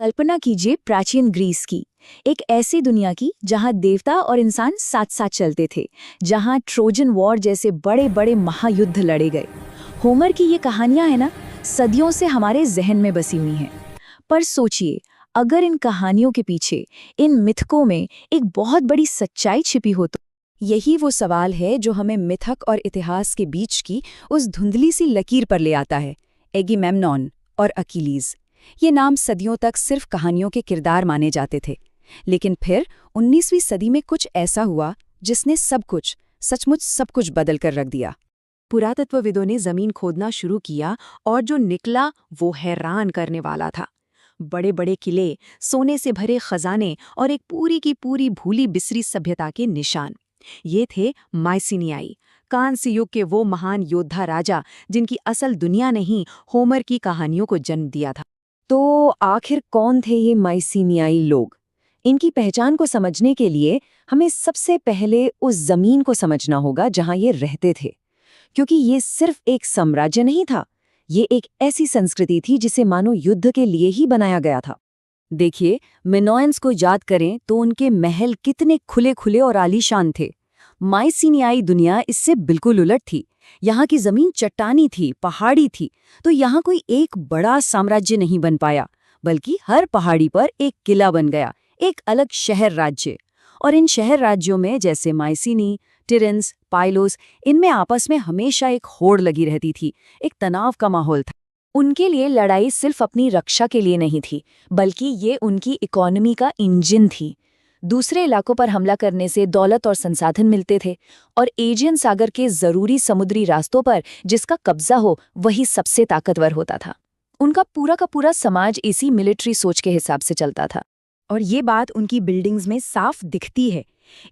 कल्पना कीजिए प्राचीन ग्रीस की, एक ऐसी दुनिया की जहां देवता और इंसान साथ साथ चलते थे, जहां ट्रोजन वॉर जैसे बड़े बड़े महायुद्ध लड़े गए। होमर की ये कहानियां है ना, सदियों से हमारे जहन में बसी हुई हैं। पर सोचिए, अगर इन कहानियों के पीछे, इन मिथकों में एक बहुत बड़ी सच्चाई छिपी हो तो। यही वो सवाल है जो हमें मिथक और इतिहास के बीच की उस धुंधली सी लकीर पर ले आता है। एगीमेम्नॉन और अकीलीज, ये नाम सदियों तक सिर्फ कहानियों के किरदार माने जाते थे। लेकिन फिर 19वीं सदी में कुछ ऐसा हुआ जिसने सब कुछ, सचमुच सब कुछ बदल कर रख दिया। पुरातत्वविदों ने जमीन खोदना शुरू किया और जो निकला वो हैरान करने वाला था। बड़े बड़े किले, सोने से भरे खजाने और एक पूरी की पूरी भूली बिसरी सभ्यता के निशान। ये थे माइसिनियाई, कांस्य युग के वो महान योद्धा राजा जिनकी असल दुनिया ने ही होमर की कहानियों को जन्म दिया था। तो आखिर कौन थे ये माइसिनियाई लोग? इनकी पहचान को समझने के लिए हमें सबसे पहले उस जमीन को समझना होगा जहां ये रहते थे, क्योंकि ये सिर्फ एक साम्राज्य नहीं था, ये एक ऐसी संस्कृति थी जिसे मानो युद्ध के लिए ही बनाया गया था। देखिए, मिनोयंस को याद करें तो उनके महल कितने खुले खुले और आलीशान थे। माइसिनियाई दुनिया इससे बिल्कुल उलट थी। यहाँ की जमीन चट्टानी थी, पहाड़ी थी, तो यहाँ कोई एक बड़ा साम्राज्य नहीं बन पाया, बल्कि हर पहाड़ी पर एक किला बन गया, एक अलग शहर राज्य। और इन शहर राज्यों में जैसे माइसिनी, टिरेंस, पाइलोस, इनमें आपस में हमेशा एक होड़ लगी रहती थी, एक तनाव का माहौल था। उनके लिए लड़ाई सिर्फ अपनी रक्षा के लिए नहीं थी, बल्कि ये उनकी इकोनॉमी का इंजन थी। दूसरे इलाकों पर हमला करने से दौलत और संसाधन मिलते थे, और एजियन सागर के जरूरी समुद्री रास्तों पर जिसका कब्जा हो वही सबसे ताकतवर होता था। उनका पूरा का पूरा समाज इसी मिलिट्री सोच के हिसाब से चलता था। और ये बात उनकी बिल्डिंग्स में साफ दिखती है।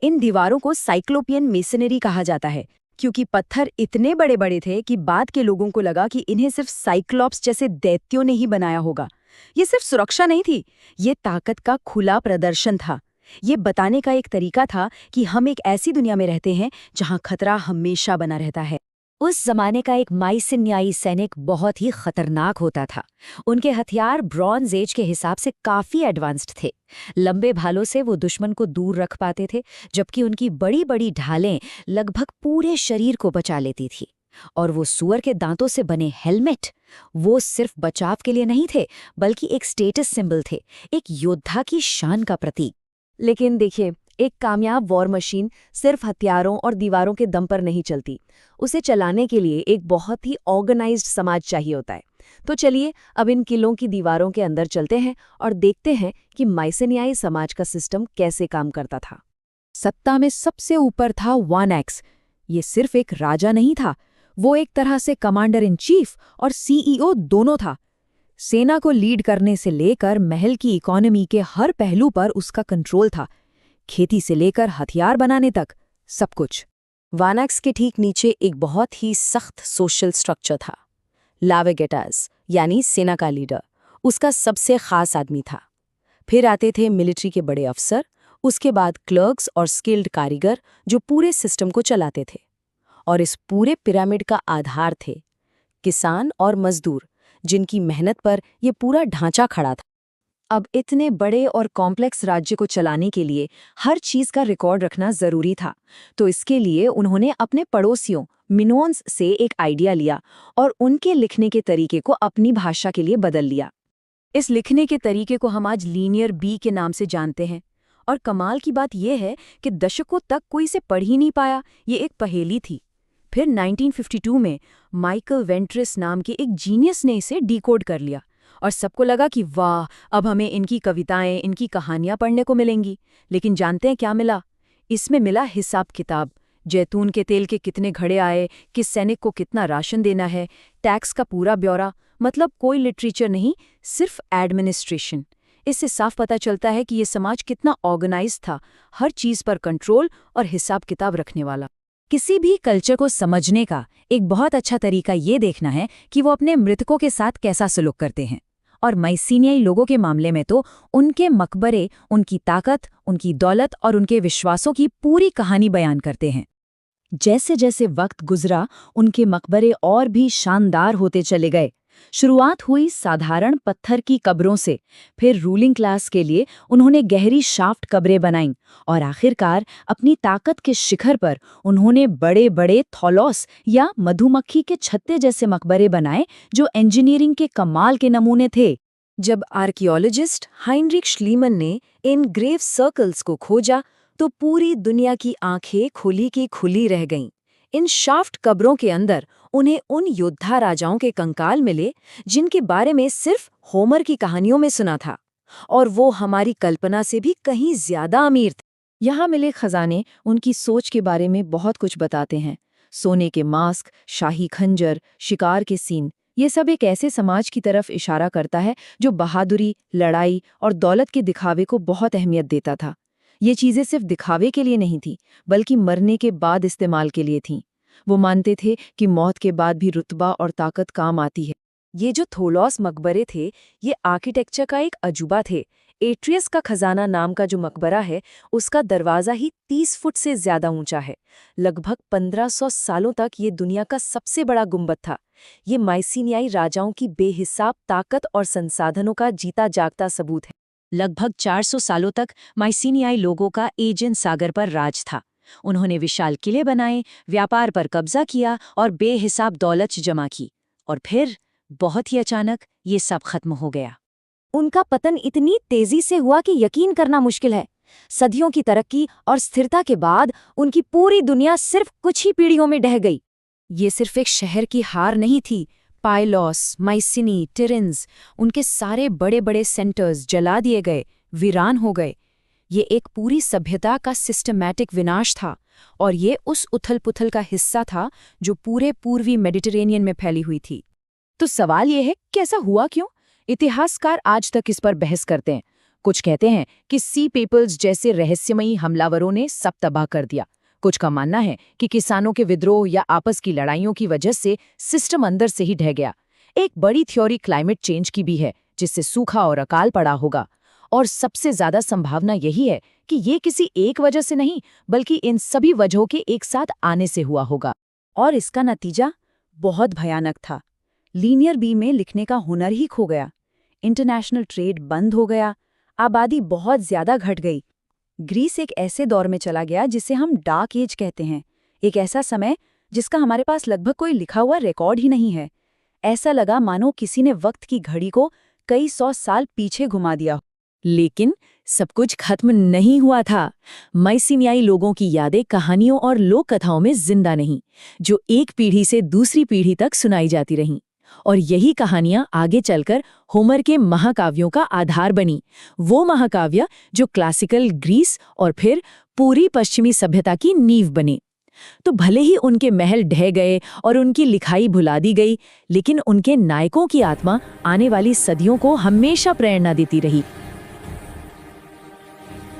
इन दीवारों को साइक्लोपियन मेसनरी कहा जाता है, क्योंकि पत्थर इतने बड़े बड़े थे कि बाद के लोगों को लगा कि इन्हें सिर्फ साइक्लॉप्स जैसे दैत्यों ने ही बनाया होगा। ये सिर्फ सुरक्षा नहीं थी, ये ताकत का खुला प्रदर्शन था। ये बताने का एक तरीका था कि हम एक ऐसी दुनिया में रहते हैं जहां खतरा हमेशा बना रहता है। उस जमाने का एक माइसिनियाई सैनिक बहुत ही खतरनाक होता था। उनके हथियार ब्रॉन्ज एज के हिसाब से काफी एडवांस्ड थे। लंबे भालों से वो दुश्मन को दूर रख पाते थे, जबकि उनकी बड़ी बड़ी ढालें लगभग पूरे शरीर को बचा लेती थी। और वो सूअर के दांतों से बने हेलमेट, वो सिर्फ बचाव के लिए नहीं थे, बल्कि एक स्टेटस सिंबल थे, एक योद्धा की शान का प्रतीक। लेकिन देखिए, एक कामयाब वॉर मशीन सिर्फ हथियारों और दीवारों के दम पर नहीं चलती। उसे चलाने के लिए एक बहुत ही ऑर्गेनाइज्ड समाज चाहिए होता है। तो चलिए अब इन किलों की दीवारों के अंदर चलते हैं और देखते हैं कि माइसिनियाई समाज का सिस्टम कैसे काम करता था। सत्ता में सबसे ऊपर था वानैक्स। ये सिर्फ एक राजा नहीं था, वो एक तरह से कमांडर इन चीफ और सीईओ दोनों था। सेना को लीड करने से लेकर महल की इकोनॉमी के हर पहलू पर उसका कंट्रोल था, खेती से लेकर हथियार बनाने तक, सब कुछ। वानैक्स के ठीक नीचे एक बहुत ही सख्त सोशल स्ट्रक्चर था। लावेगेटास यानी सेना का लीडर उसका सबसे खास आदमी था। फिर आते थे मिलिट्री के बड़े अफसर, उसके बाद क्लर्क्स और स्किल्ड कारीगर जो पूरे सिस्टम को चलाते थे। और इस पूरे पिरामिड का आधार थे किसान और मजदूर, जिनकी मेहनत पर यह पूरा ढांचा खड़ा था। अब इतने बड़े और कॉम्प्लेक्स राज्य को चलाने के लिए हर चीज का रिकॉर्ड रखना जरूरी था। तो इसके लिए उन्होंने अपने पड़ोसियों मिनोयंस से एक आइडिया लिया और उनके लिखने के तरीके को अपनी भाषा के लिए बदल लिया। इस लिखने के तरीके को हम आज लीनियर बी के नाम से जानते हैं। और कमाल की बात यह है कि दशकों तक कोई इसे पढ़ ही नहीं पाया, ये एक पहेली थी। फिर 1952 में माइकल वेंट्रिस नाम के एक जीनियस ने इसे डिकोड कर लिया, और सबको लगा कि वाह, अब हमें इनकी कविताएं, इनकी कहानियां पढ़ने को मिलेंगी। लेकिन जानते हैं क्या मिला? इसमें मिला हिसाब किताब। जैतून के तेल के कितने घड़े आए, किस सैनिक को कितना राशन देना है, टैक्स का पूरा ब्यौरा। मतलब कोई लिटरेचर नहीं, सिर्फ एडमिनिस्ट्रेशन। इससे साफ पता चलता है कि ये समाज कितना ऑर्गेनाइज था, हर चीज पर कंट्रोल और हिसाब किताब रखने वाला। किसी भी कल्चर को समझने का एक बहुत अच्छा तरीका ये देखना है कि वो अपने मृतकों के साथ कैसा सलूक करते हैं। और माइसिनियाई लोगों के मामले में तो उनके मकबरे उनकी ताकत, उनकी दौलत और उनके विश्वासों की पूरी कहानी बयान करते हैं। जैसे जैसे वक्त गुजरा, उनके मकबरे और भी शानदार होते चले गए। शुरुआत हुई साधारण पत्थर की कब्रों से, फिर रूलिंग क्लास के लिए उन्होंने गहरी शाफ्ट कब्रें बनाईं और आखिरकार अपनी ताकत के शिखर पर उन्होंने बड़े-बड़े थॉलोस या मधुमक्खी के छत्ते जैसे मकबरे बनाए जो इंजीनियरिंग के कमाल के नमूने थे। जब आर्कियोलॉजिस्ट हाइनरिक श्लीमन ने इन ग्रेव सर्कल्स को खोजा तो पूरी दुनिया की आंखें खुली की खुली रह गईं। इन शाफ्ट कब्रों के अंदर उन्हें उन योद्धा राजाओं के कंकाल मिले जिनके बारे में सिर्फ होमर की कहानियों में सुना था, और वो हमारी कल्पना से भी कहीं ज्यादा अमीर थे। यहाँ मिले खजाने उनकी सोच के बारे में बहुत कुछ बताते हैं। सोने के मास्क, शाही खंजर, शिकार के सीन, ये सब एक ऐसे समाज की तरफ इशारा करता है जो बहादुरी, लड़ाई और दौलत के दिखावे को बहुत अहमियत देता था। ये चीजें सिर्फ दिखावे के लिए नहीं थी, बल्कि मरने के बाद इस्तेमाल के लिए थीं। वो मानते थे कि मौत के बाद भी रुतबा और ताकत काम आती है। ये जो थोलॉस मकबरे थे, ये आर्किटेक्चर का एक अजूबा थे। एट्रियस का खजाना नाम का जो मकबरा है, उसका दरवाज़ा ही 30 फुट से ज़्यादा ऊंचा है। लगभग 1500 सालों तक ये दुनिया का सबसे बड़ा गुंबद था। ये माइसिनियाई राजाओं की बेहिसाब ताकत और संसाधनों का जीता जागता सबूत है। लगभग 400 सालों तक माइसिनियाई लोगों का एजियन सागर पर राज था। उन्होंने विशाल किले बनाए, व्यापार पर कब्जा किया और बेहिसाब दौलत जमा की। और फिर बहुत ही अचानक ये सब खत्म हो गया। उनका पतन इतनी तेजी से हुआ कि यकीन करना मुश्किल है। सदियों की तरक्की और स्थिरता के बाद उनकी पूरी दुनिया सिर्फ कुछ ही पीढ़ियों में ढह गई। ये सिर्फ एक शहर की हार नहीं थी। पाइलोस, माइसिनी, टिरिन्स, उनके सारे बड़े बड़े सेंटर्स जला दिए गए, वीरान हो गए। ये एक पूरी सभ्यता का सिस्टमैटिक विनाश था, और ये उस उथल-पुथल का हिस्सा था जो पूरे पूर्वी मेडिटेरेनियन में फैली हुई थी। तो सवाल ये है कि ऐसा हुआ क्यों? इतिहासकार आज तक इस पर बहस करते हैं। कुछ कहते हैं कि सी पीपल्स जैसे रहस्यमयी हमलावरों ने सब तबाह कर दिया। कुछ का मानना है कि किसानों के विद्रोह या आपस की लड़ाइयों की वजह से सिस्टम अंदर से ही ढह गया। एक बड़ी थ्योरी क्लाइमेट चेंज की भी है, जिससे सूखा और अकाल पड़ा होगा। और सबसे ज्यादा संभावना यही है कि ये किसी एक वजह से नहीं, बल्कि इन सभी वजहों के एक साथ आने से हुआ होगा। और इसका नतीजा बहुत भयानक था। लीनियर बी में लिखने का हुनर ही खो गया। इंटरनेशनल ट्रेड बंद हो गया। आबादी बहुत ज्यादा घट गई। ग्रीस एक ऐसे दौर में चला गया जिसे हम डार्क एज कहते हैं। एक ऐसा समय जिसका हमारे पास लगभग कोई लिखा हुआ रिकॉर्ड ही नहीं है। ऐसा लगा मानो किसी ने वक्त की घड़ी को कई 100 साल पीछे घुमा दिया। लेकिन सब कुछ खत्म नहीं हुआ था। माइसिनियाई लोगों की यादें कहानियों और लोक कथाओं में जिंदा नहीं, जो एक पीढ़ी से दूसरी पीढ़ी तक सुनाई जाती रहीं। और यही कहानियां आगे चलकर होमर के महाकाव्यों का आधार बनी। वो महाकाव्य जो क्लासिकल ग्रीस और फिर पूरी पश्चिमी सभ्यता की नींव बने। तो भले ही उनके महल ढह गए और उनकी लिखाई भुला दी गई, लेकिन उनके नायकों की आत्मा आने वाली सदियों को हमेशा प्रेरणा देती रही।